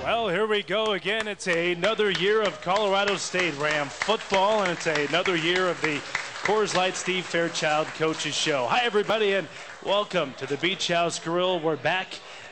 Well, here we go again. It's another year of Colorado State Ram football, and it's another year of the Coors Light Steve Fairchild Coaches Show. Hi, everybody, and welcome to the Beach House Grill. We're back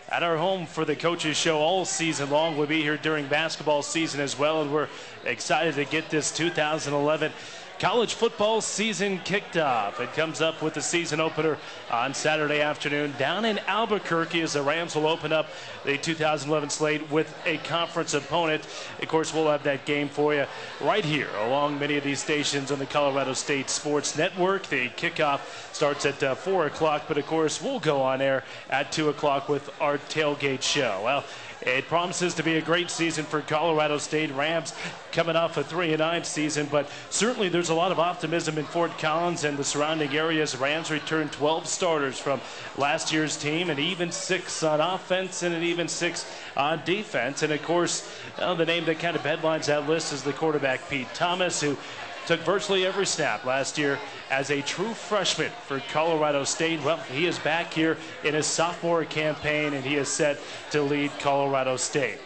at our home for the Coaches Show all season long. We'll be here during basketball season as well, and we're excited to get this 2011 college football season kicked off. It comes up with the season opener on Saturday afternoon down in Albuquerque as the Rams will open up the 2011 slate with a conference opponent. Of course, we'll have that game for you right here along many of these stations on the Colorado State Sports Network. The kickoff starts at 4 o'clock, but of course, we'll go on air at 2 o'clock with our tailgate show. Well, it promises to be a great season for Colorado State. Rams coming off a 3-9 season, but certainly there's a lot of optimism in Fort Collins and the surrounding areas. Rams returned 12 starters from last year's team, and even 6 on offense and an even 6 on defense. And of course, the name that kind of headlines that list is the quarterback Pete Thomas, who took virtually every snap last year as a true freshman for Colorado State. Well, he is back here in his sophomore campaign, and he is set to lead Colorado State.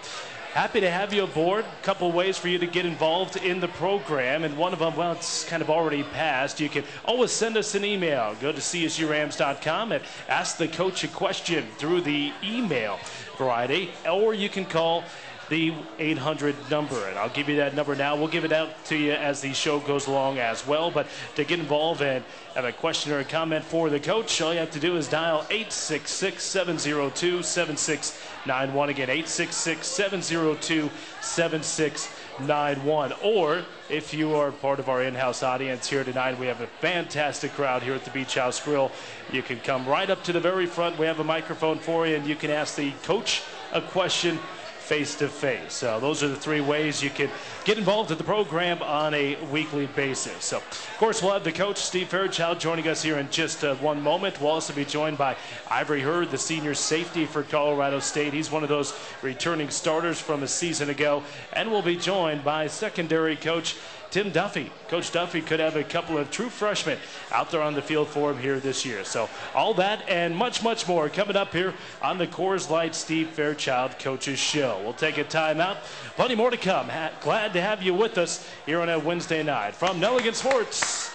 Happy to have you aboard. A couple ways for you to get involved in the program, and one of them, well, it's kind of already passed. You can always send us an email. Go to csurams.com and ask the coach a question through the email variety, or you can call the 800 number, and I'll give you that number now. We'll give it out to you as the show goes along as well. But to get involved and have a question or a comment for the coach, all you have to do is dial 866-702-7691. Again, 866-702-7691. Or if you are part of our in-house audience here tonight, we have a fantastic crowd here at the Beach House Grill. You can come right up to the very front. We have a microphone for you, and you can ask the coach a question face-to-face. So those are the 3 ways you can get involved in the program on a weekly basis. So, of course, we'll have the coach, Steve Fairchild, joining us here in just one moment. We'll also be joined by Ivory Hurd, the senior safety for Colorado State. He's one of those returning starters from a season ago. And we'll be joined by secondary coach Tim Duffy. Coach Duffy could have a couple of true freshmen out there on the field for him here this year. So all that and much, much more coming up here on the Coors Light Steve Fairchild Coaches Show. We'll take a time out. Plenty more to come. Glad to have you with us here on a Wednesday night. From Nelligan Sports,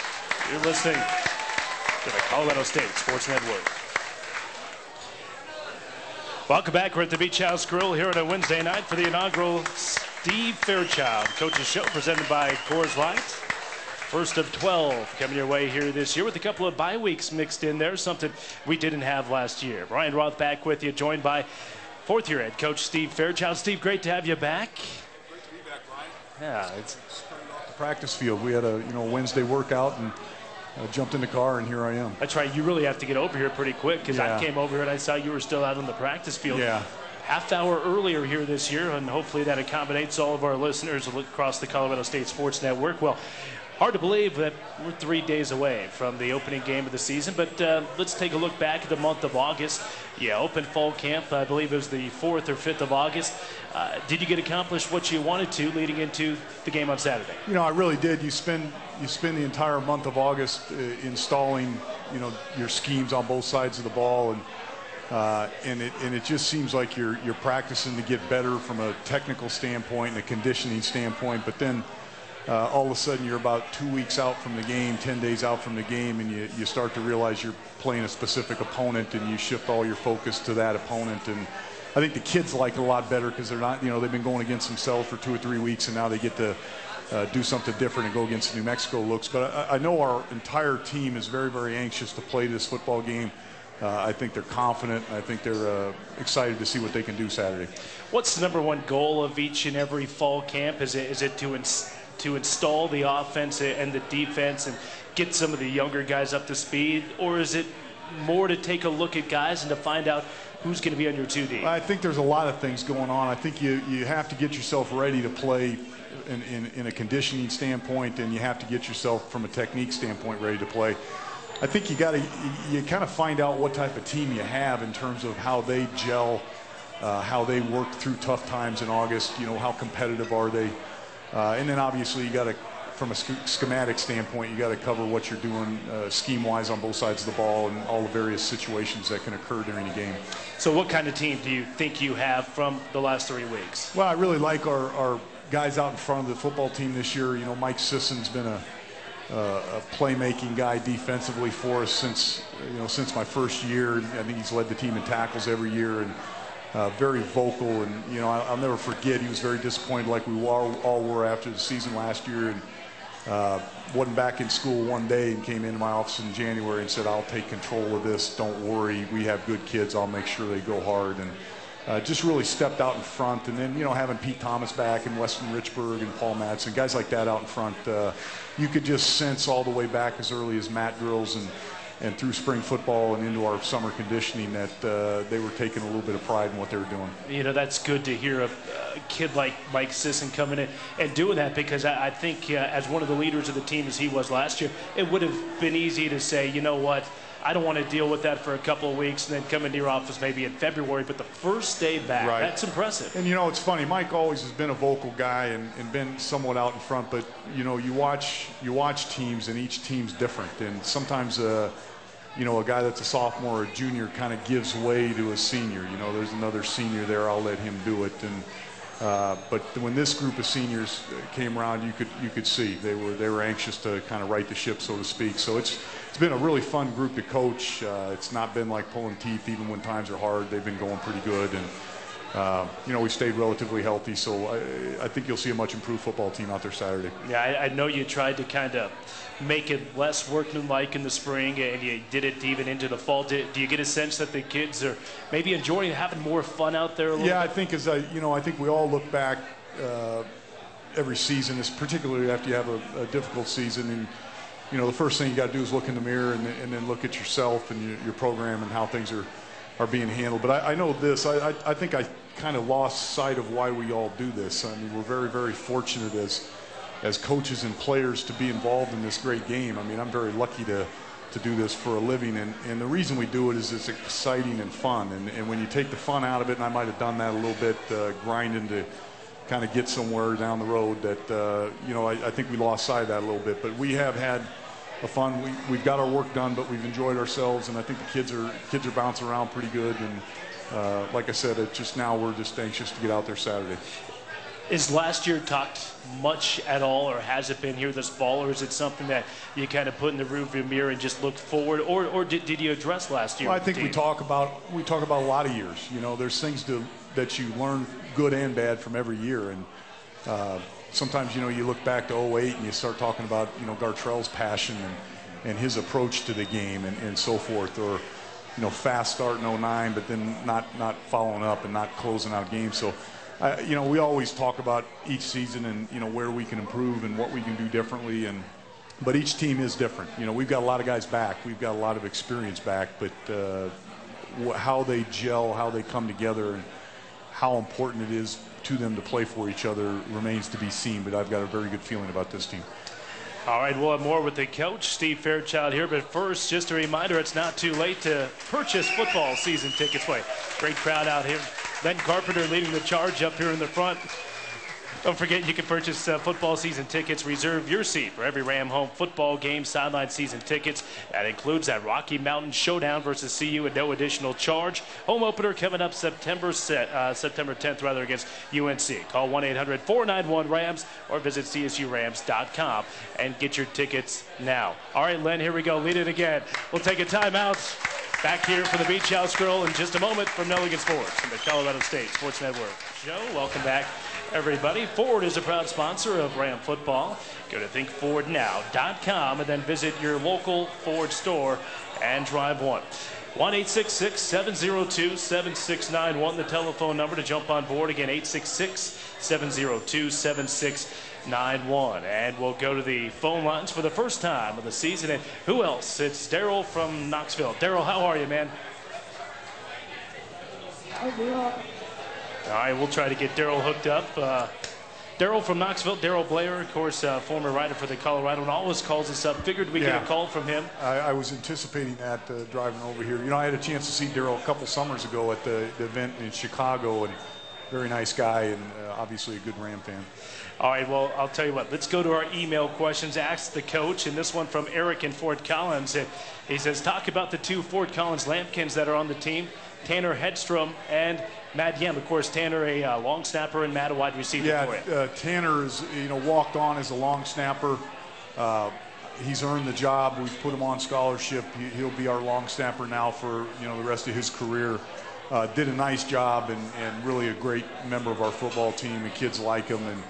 you're listening to the Colorado State Sports Network. Welcome back. We're at the Beach House Grill here on a Wednesday night for the inaugural Steve Fairchild Coaches Show presented by Coors Light. First of 12 coming your way here this year with a couple of bye weeks mixed in there, something we didn't have last year. Brian Roth back with you, joined by 4th-year head coach Steve Fairchild. Steve, great to have you back. Great to be back, Brian. Yeah, it's off the practice field. We had a Wednesday workout and jumped in the car, and here I am. That's right. You really have to get over here pretty quick, because I came over here and I saw you were still out on the practice field. Yeah. Half hour earlier here this year, and hopefully that accommodates all of our listeners across the Colorado State Sports Network. Well, hard to believe that we're 3 days away from the opening game of the season, but let's take a look back at the month of August. Yeah, open fall camp, I believe it was the 4th or 5th of August. Did you get accomplished what you wanted to leading into the game on Saturday? I really did. You spend the entire month of August installing, your schemes on both sides of the ball, and it just seems like you're practicing to get better from a technical standpoint and a conditioning standpoint, but then all of a sudden you're about 2 weeks out from the game, 10 days out from the game, and you start to realize you're playing a specific opponent, and you shift all your focus to that opponent. And I think the kids like it a lot better because they're not, they've been going against themselves for 2 or 3 weeks, and now they get to do something different and go against the New Mexico looks. But I know our entire team is very, very anxious to play this football game. I think they're confident. I think they're excited to see what they can do Saturday. What's the #1 goal of each and every fall camp? Is it to install the offense and the defense and get some of the younger guys up to speed, or is it more to take a look at guys and to find out who's going to be on your 2D? I think there's a lot of things going on. I think you have to get yourself ready to play in a conditioning standpoint, and you have to get yourself from a technique standpoint ready to play. I think you kind of find out what type of team you have in terms of how they gel, how they work through tough times in August. How competitive are they? And then obviously you got to from a schematic standpoint, you got to cover what you're doing scheme-wise on both sides of the ball and all the various situations that can occur during the game. So what kind of team do you think you have from the last 3 weeks? Well, I really like our guys out in front of the football team this year. You know, Mike Sisson's been a playmaking guy defensively for us since my first year. I think he's led the team in tackles every year, and very vocal. And you know, I'll never forget, he was very disappointed, like we all were after the season last year, and wasn't back in school one day and came into my office in January and said, "I'll take control of this. Don't worry. We have good kids. I'll make sure they go hard." And just really stepped out in front. And then, you know, having Pete Thomas back and Weston Richburg and Paul Madsen, guys like that out in front, you could just sense all the way back as early as mat drills and through spring football and into our summer conditioning that they were taking a little bit of pride in what they were doing. You know, that's good to hear a kid like Mike Sisson coming in and doing that, because I think as one of the leaders of the team as he was last year, it would have been easy to say, you know what, I don't want to deal with that for a couple of weeks and then come into your office maybe in February, but the first day back, right. That's impressive. And, you know, it's funny. Mike always has been a vocal guy and been somewhat out in front, but, you know, you watch teams and each team's different. And sometimes, you know, a guy that's a sophomore or a junior kind of gives way to a senior. You know, there's another senior there, I'll let him do it. And but when this group of seniors came around, you could see they were anxious to kind of right the ship, so to speak. So it's been a really fun group to coach. It's not been like pulling teeth, even when times are hard. They've been going pretty good, and you know, we stayed relatively healthy. So I think you'll see a much improved football team out there Saturday. Yeah, I know you tried to kind of make it less workmanlike in the spring, and you did it even into the fall. Do you get a sense that the kids are maybe enjoying having more fun out there a little bit? I think I think we all look back every season, particularly after you have a difficult season, and you know, the first thing you got to do is look in the mirror and then look at yourself and your program and how things are being handled. But I know this. I think I kind of lost sight of why we all do this. I mean, we're very, very fortunate as coaches and players to be involved in this great game. I mean, I'm very lucky to do this for a living, and the reason we do it is it's exciting and fun. And when you take the fun out of it, and I might have done that a little bit, grinding to kind of get somewhere down the road, that you know, I think we lost sight of that a little bit. But we have had a fun. We've got our work done, but we've enjoyed ourselves, and I think the kids are bouncing around pretty good. And like I said, we're just anxious to get out there Saturday. Is last year talked much at all, or has it been here this fall, or is it something that you kind of put in the rearview mirror and just look forward, or did you address last year? Well, I think we talk about a lot of years. You know, there's things that you learn, good and bad, from every year, and sometimes, you know, you look back to 08 and you start talking about, you know, Gartrell's passion and his approach to the game and so forth, or you know, fast start in 09, but then not following up and not closing out games. So you know, we always talk about each season and, you know, where we can improve and what we can do differently. But each team is different. You know, we've got a lot of guys back. We've got a lot of experience back. But how they gel, how they come together, and how important it is to them to play for each other remains to be seen. But I've got a very good feeling about this team. All right, we'll have more with the coach, Steve Fairchild, here. But first, just a reminder, it's not too late to purchase football season tickets. Great crowd out here. Len Carpenter leading the charge up here in the front. Don't forget, you can purchase football season tickets. Reserve your seat for every Ram home football game, sideline season tickets. That includes that Rocky Mountain Showdown versus CU at no additional charge. Home opener coming up September 10th, against UNC. Call 1-800-491-RAMS or visit csurams.com and get your tickets now. All right, Len, here we go. Lead it again. We'll take a timeout. Back here for the Beach House Grill in just a moment from Nelligan Sports and the Colorado State Sports Network. Joe, welcome back, everybody. Ford is a proud sponsor of Ram football. Go to thinkfordnow.com and then visit your local Ford store and drive one. 1-866-702-7691, the telephone number to jump on board. Again, 866-702-7691. And we'll go to the phone lines for the first time of the season. And who else? It's Daryl from Knoxville. Daryl, how are you, man? All right, we'll try to get Daryl hooked up. Daryl from Knoxville, Daryl Blair, of course, former writer for the Colorado, and always calls us up. Figured we'd get a call from him. I was anticipating that driving over here. You know, I had a chance to see Daryl a couple summers ago at the event in Chicago, and very nice guy, and obviously a good Ram fan. All right, well, I'll tell you what. Let's go to our email questions. Ask the coach, and this one from Eric in Fort Collins. And he says, talk about the two Fort Collins Lambkins that are on the team, Tanner Hedstrom and Matt Yem. Of course, Tanner a long snapper and Matt a wide receiver for you. Tanner is walked on as a long snapper. He's earned the job. We've put him on scholarship. He'll be our long snapper now for the rest of his career. Did a nice job and really a great member of our football team, and kids like him, and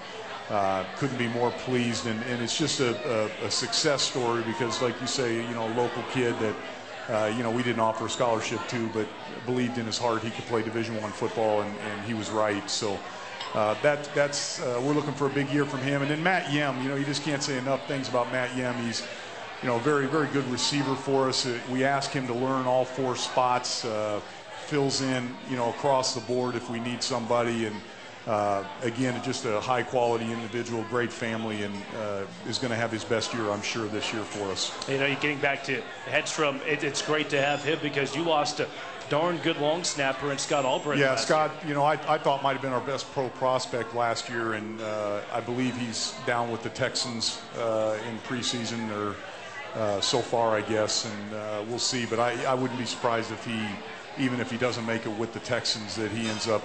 couldn't be more pleased. And it's just a success story because, like you say, a local kid that we didn't offer a scholarship to, but believed in his heart he could play Division I football, and he was right. So that's we're looking for a big year from him. And then Matt Yem, you just can't say enough things about Matt Yem. He's a very, very good receiver for us. We ask him to learn all 4 spots, fills in across the board if we need somebody, and again, just a high quality individual, great family, and is going to have his best year, I'm sure, this year for us. You're getting back to Hedstrom, it's great to have him because you lost a darn good long snapper in Scott Albrecht. Yeah, Scott, I thought might have been our best pro prospect last year, and I believe he's down with the Texans in preseason, or so far, I guess, and we'll see. But I wouldn't be surprised if even if he doesn't make it with the Texans, that he ends up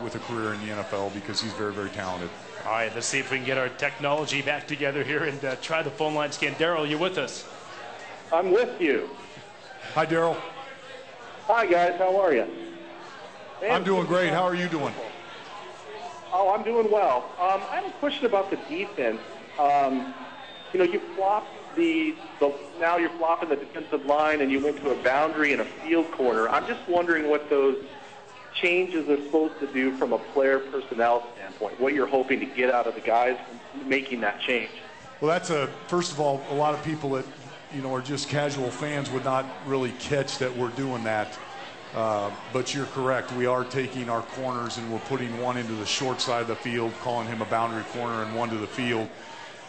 with a career in the NFL because he's very, very talented. All right, let's see if we can get our technology back together here and try the phone line scan. Daryl, you with us? I'm with you. Hi, Daryl. Hi, guys. How are you? I'm doing great. How are you doing? Oh, I'm doing well. I have a question about the defense. You flopped now you're flopping the defensive line, and you went to a boundary and a field corner. I'm just wondering what those changes are supposed to do from a player personnel standpoint, what you're hoping to get out of the guys making that change. Well, first of all, a lot of people that, are just casual fans would not really catch that we're doing that. But you're correct. We are taking our corners and we're putting one into the short side of the field, calling him a boundary corner, and one to the field,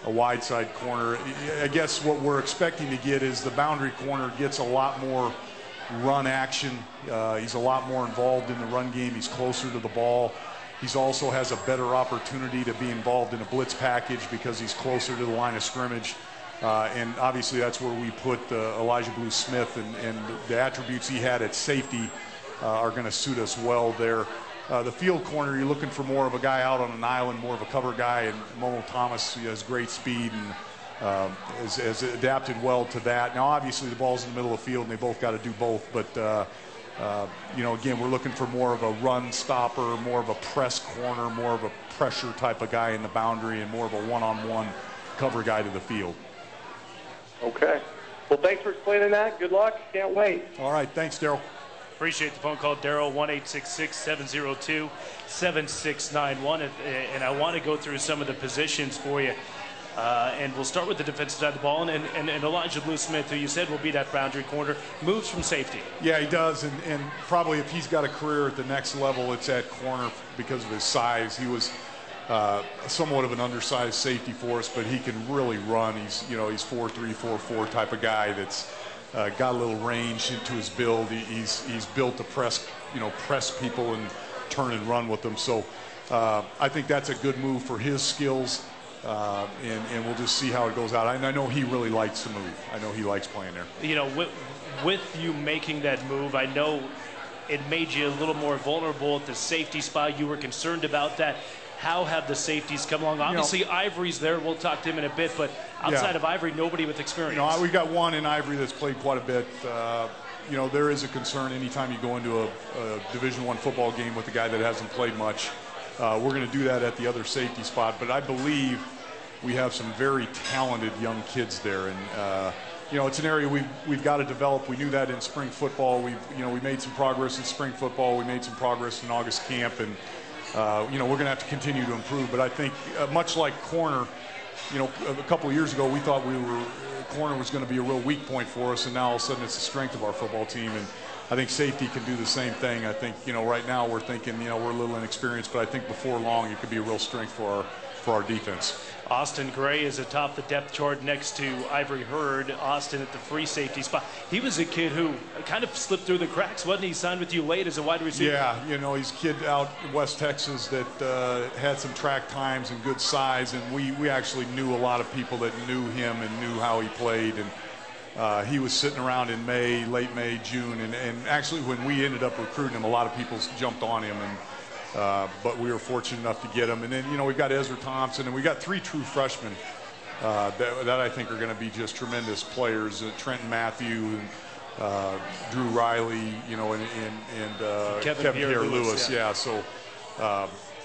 a wide side corner. I guess what we're expecting to get is the boundary corner gets a lot more run action. He's a lot more involved in the run game. He's closer to the ball. He also has a better opportunity to be involved in a blitz package because he's closer to the line of scrimmage. And obviously that's where we put Elijah Blue Smith, and the attributes he had at safety are going to suit us well there. The field corner, you're looking for more of a guy out on an island, more of a cover guy, and Momo Thomas, he has great speed and has adapted well to that. Now, obviously, the ball's in the middle of the field, and they both got to do both. But, again, we're looking for more of a run stopper, more of a press corner, more of a pressure type of guy in the boundary, and more of a one-on-one cover guy to the field. Okay. Well, thanks for explaining that. Good luck. Can't wait. All right. Thanks, Daryl. Appreciate the phone call, Daryl, 1-866-702-7691. And I want to go through some of the positions for you. And we'll start with the defensive side of the ball. And Elijah Blue Smith, who you said will be that boundary corner, moves from safety. Yeah, he does. And probably if he's got a career at the next level, it's at corner because of his size. He was somewhat of an undersized safety for us, but he can really run. He's 4'3", 4'4" type of guy that's got a little range into his build. He's built to press people and turn and run with them. So I think that's a good move for his skills, and we'll just see how it goes out. I know he really likes to move. I know he likes playing there. With you making that move, I know it made you a little more vulnerable at the safety spot. You were concerned about that. How have the safeties come along? Obviously, Ivory's there. We'll talk to him in a bit. But outside of Ivory, nobody with experience. We got one in Ivory that's played quite a bit. There is a concern anytime you go into a Division I football game with a guy that hasn't played much. We're going to do that at the other safety spot. But I believe we have some very talented young kids there. And, it's an area we've got to develop. We knew that in spring football. We made some progress in spring football. We made some progress in August camp. And, we're going to have to continue to improve. But I think much like corner, a couple of years ago we thought corner was going to be a real weak point for us, and now all of a sudden it's the strength of our football team. And I think safety can do the same thing. I think, right now we're thinking, we're a little inexperienced, but I think before long it could be a real strength for our defense. Austin Gray is atop the depth chart next to Ivory Hurd. Austin at the free safety spot. He was a kid who kind of slipped through the cracks, wasn't he? Signed with you late as a wide receiver. Yeah, he's a kid out in West Texas that had some track times and good size, and we actually knew a lot of people that knew him and knew how he played. And he was sitting around in late May, June, and actually when we ended up recruiting him, a lot of people jumped on him, but we were fortunate enough to get him. And then, we've got Ezra Thompson, and we got 3 true freshmen that I think are going to be just tremendous players. Trenton Matthew, Drew Riley, and Kevin Pierre-Lewis. Yeah, so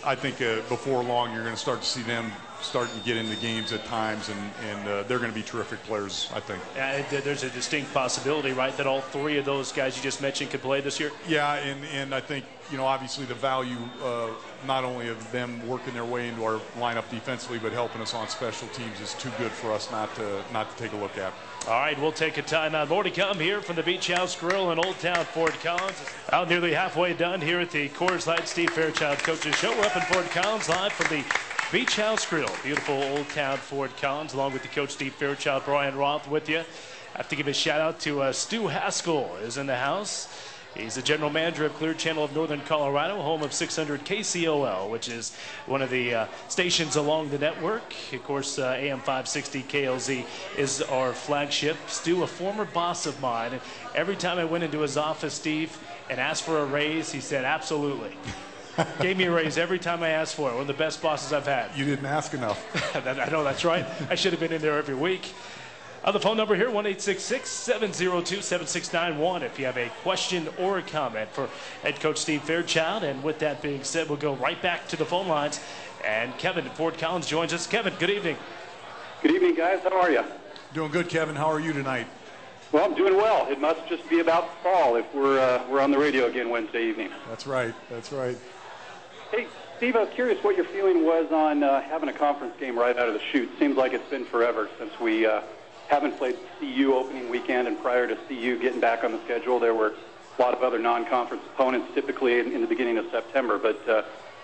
I think before long you're going to start to see them starting to get into games at times, and they're going to be terrific players, I think. There's a distinct possibility, right, that all 3 of those guys you just mentioned could play this year? Yeah, and I think, obviously the value not only of them working their way into our lineup defensively, but helping us on special teams is too good for us not to take a look at. All right, we'll take a timeout. More to come here from the Beach House Grill in Old Town Fort Collins. Out nearly halfway done here at the Coors Light Steve Fairchild Coaches Show. We're up in Fort Collins live from the Beach House Grill, beautiful Old Town Fort Collins, along with the coach Steve Fairchild, Brian Roth with you. I have to give a shout out to Stu Haskell is in the house. He's the general manager of Clear Channel of Northern Colorado, home of 600 KCOL, which is one of the stations along the network. Of course, AM 560 KLZ is our flagship. Stu, a former boss of mine, and every time I went into his office, Steve, and asked for a raise, he said, absolutely. Gave me a raise every time I asked for it. One of the best bosses I've had. You didn't ask enough. I know, that's right. I should have been in there every week. The phone number here, 1-866-702-7691 if you have a question or a comment for head coach Steve Fairchild. And with that being said, we'll go right back to the phone lines. And Kevin at Fort Collins joins us. Kevin, good evening. Good evening, guys. How are you? Doing good, Kevin. How are you tonight? Well, I'm doing well. It must just be about fall if we're on the radio again Wednesday evening. That's right. That's right. Hey, Steve, I was curious what your feeling was on having a conference game right out of the chute. Seems like it's been forever since we haven't played CU opening weekend, and prior to CU getting back on the schedule, there were a lot of other non-conference opponents typically in the beginning of September. But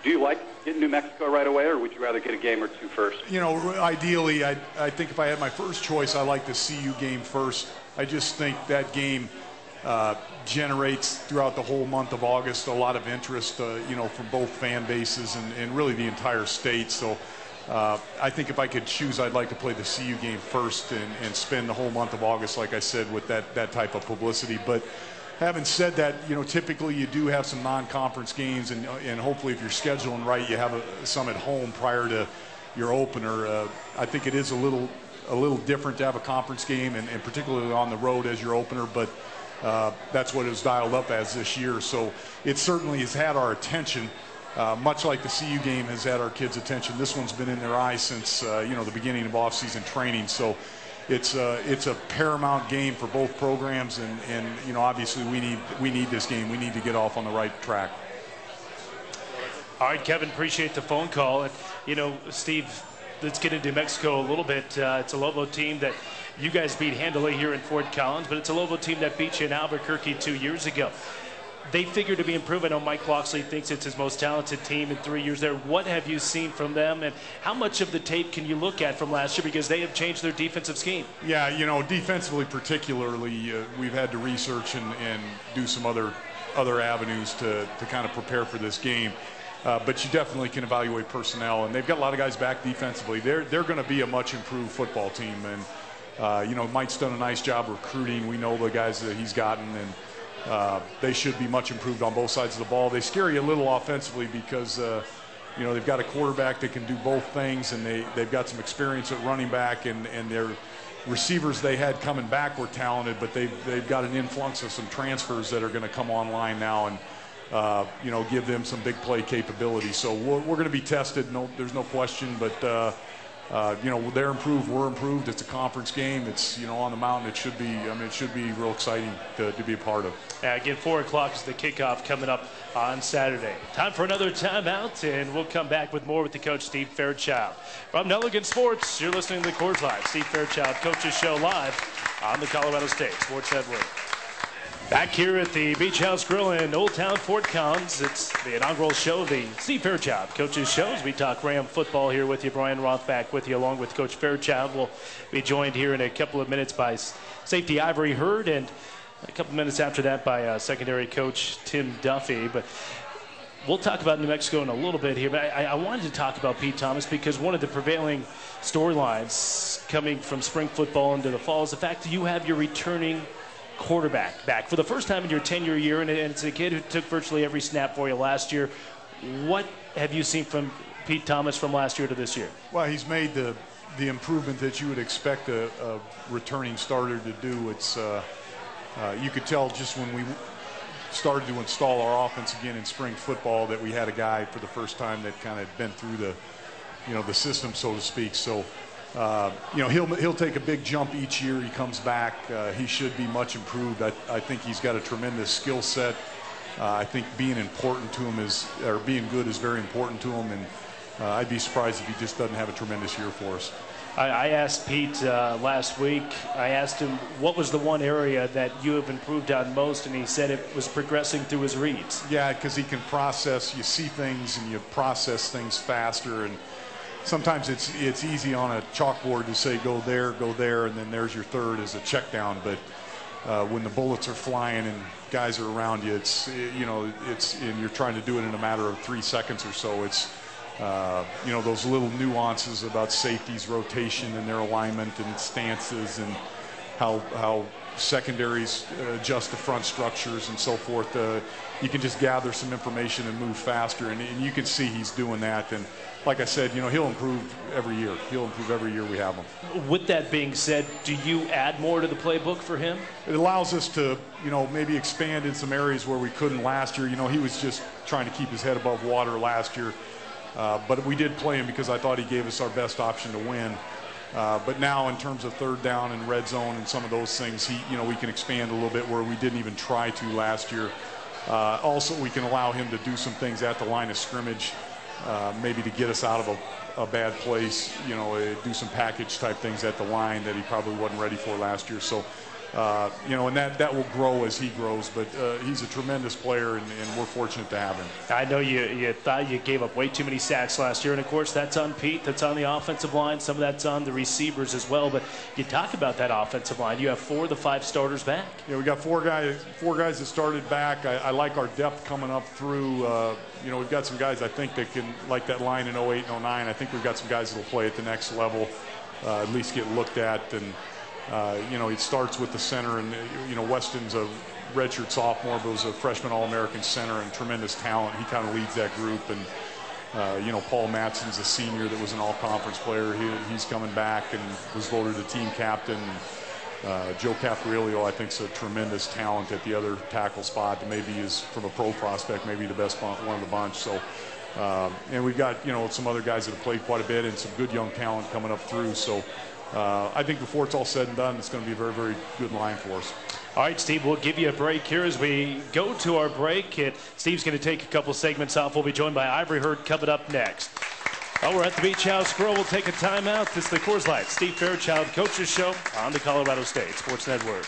do you like getting New Mexico right away, or would you rather get a game or two first? Ideally, I think if I had my first choice, I like the CU game first. I just think that game generates throughout the whole month of August a lot of interest, from both fan bases and really the entire state. So I think if I could choose, I'd like to play the CU game first and spend the whole month of August, like I said, with that type of publicity. But having said that, typically you do have some non-conference games, and hopefully if you're scheduling right, you have some at home prior to your opener. I think it is a little different to have a conference game, and particularly on the road as your opener, but that's what it was dialed up as this year. So it certainly has had our attention, much like the CU game has had our kids' attention. This one's been in their eyes since the beginning of off-season training. So it's a paramount game for both programs, and obviously we need this game. We need to get off on the right track. All right, Kevin, appreciate the phone call. And Steve, let's get into Mexico a little bit. It's a Lobo team that you guys beat handily here in Fort Collins, but it's a Lobo team that beat you in Albuquerque 2 years ago. They figure to be improved. I know Mike Loxley thinks it's his most talented team in 3 years there. What have you seen from them, and how much of the tape can you look at from last year, because they have changed their defensive scheme? Yeah, defensively particularly, we've had to research and do some other avenues to kind of prepare for this game. But you definitely can evaluate personnel, and they've got a lot of guys back defensively. They're going to be a much improved football team, and Mike's done a nice job recruiting. We know the guys that he's gotten, and they should be much improved on both sides of the ball. They scare you a little offensively because they've got a quarterback that can do both things, and they've got some experience at running back, and their receivers they had coming back were talented, but they've got an influx of some transfers that are going to come online now and give them some big play capability. So we're going to be tested. No, there's no question. But they're improved. We're improved. It's a conference game. It's on the mountain. It should be. It should be real exciting to be a part of. Again, 4 o'clock is the kickoff coming up on Saturday. Time for another timeout, and we'll come back with more with the coach Steve Fairchild from Nelligan Sports. You're listening to the Coors Live Steve Fairchild Coaches Show live on the Colorado State Sports Network. Back here at the Beach House Grill in Old Town Fort Collins, it's the inaugural show of the Steve Fairchild Coaches Show. As we talk Ram football here with you, Brian Roth back with you along with Coach Fairchild. We'll be joined here in a couple of minutes by safety Ivory Hurd, and a couple minutes after that by secondary coach Tim Duffy. But we'll talk about New Mexico in a little bit here, but I wanted to talk about Pete Thomas because one of the prevailing storylines coming from spring football into the fall is the fact that you have your returning quarterback back for the first time in your 10-year year, and it's a kid who took virtually every snap for you last year. What have you seen from Pete Thomas from last year to this year? Well, he's made the improvement that you would expect a returning starter to do. It's you could tell just when we started to install our offense again in spring football that we had a guy for the first time that kind of been through the system, so to speak. So he'll take a big jump each year he comes back. He should be much improved. I think he's got a tremendous skill set. I think being being good is very important to him, and I'd be surprised if he just doesn't have a tremendous year for us. I asked Pete last week, I asked him what was the one area that you have improved on most, and he said it was progressing through his reads. Yeah, because he can process, you see things and you process things faster, and sometimes it's easy on a chalkboard to say go there, and then there's your third as a check down. But when the bullets are flying and guys are around you, and you're trying to do it in a matter of 3 seconds or so. It's those little nuances about safeties, rotation, and their alignment and stances, and how secondaries adjust the front structures and so forth. You can just gather some information and move faster, and you can see he's doing that. And like I said, he'll improve every year. He'll improve every year we have him. With that being said, do you add more to the playbook for him? It allows us to, maybe expand in some areas where we couldn't last year. He was just trying to keep his head above water last year. But we did play him because I thought he gave us our best option to win. But now in terms of third down and red zone and some of those things, we can expand a little bit where we didn't even try to last year. Also, we can allow him to do some things at the line of scrimmage, maybe to get us out of a bad place, do some package type things at the line that he probably wasn't ready for last year. So, and that will grow as he grows, but he's a tremendous player, and we're fortunate to have him. I know you thought you gave up way too many sacks last year, and of course that's on Pete, that's on the offensive line, some of that's on the receivers as well. But you talk about that offensive line. You have 4 of the 5 starters back. Yeah, we got four guys that started back. I like our depth coming up through. We've got some guys I think that can, like that line in 08 and 09. I think we've got some guys that will play at the next level, at least get looked at. And it starts with the center, and Weston's a redshirt sophomore, but was a freshman All-American center and tremendous talent. He kind of leads that group, and Paul Matson's a senior that was an all-conference player. He's coming back and was voted a team captain. Joe Caparillo, I think, is a tremendous talent at the other tackle spot, and maybe is, from a pro prospect, maybe the best one of the bunch. So, and we've got some other guys that have played quite a bit, and some good young talent coming up through. So, I think before it's all said and done, it's going to be a very, very good line for us. All right, Steve, we'll give you a break here as we go to our break. Steve's going to take a couple segments off. We'll be joined by Ivory Hurd coming up next. Well, we're at the Beach House Grill. We'll take a timeout. This is the Coors Light Steve Fairchild Coaches Show on the Colorado State Sports Network.